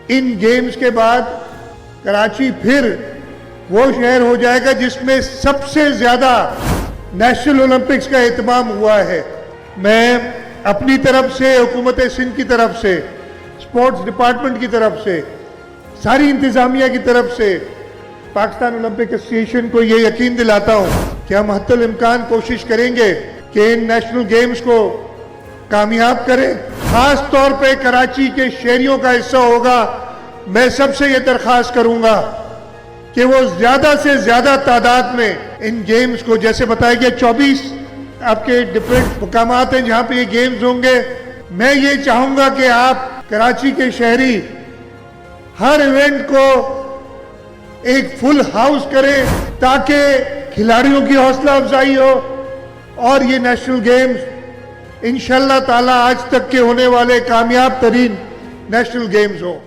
ان games کے بعد کراچی پھر وہ شہر ہو جائے گا جس میں سب سے زیادہ نیشنل اولمپکس کا اہتمام ہوا ہے۔ میں اپنی طرف سے، حکومت سندھ کی طرف سے، اسپورٹس ڈپارٹمنٹ کی طرف سے، ساری انتظامیہ کی طرف سے پاکستان اولمپک ایسوسی ایشن کو یہ یقین دلاتا ہوں کہ ہم حتی الامکان کوشش کریں گے کہ ان نیشنل گیمز کو کامیاب کریں۔ خاص طور پہ کراچی کے شہریوں کا حصہ ہوگا۔ میں سب سے یہ درخواست کروں گا کہ وہ زیادہ سے زیادہ تعداد میں ان گیمز کو، جیسے بتایا گیا 24 آپ کے ڈفرینٹ مقامات ہیں جہاں پہ یہ گیمز ہوں گے، میں یہ چاہوں گا کہ آپ کراچی کے شہری ہر ایونٹ کو ایک فل ہاؤس کریں تاکہ کھلاڑیوں کی حوصلہ افزائی ہو اور یہ نیشنل گیمز انشاءاللہ تعالی آج تک کے ہونے والے کامیاب ترین نیشنل گیمز ہوں۔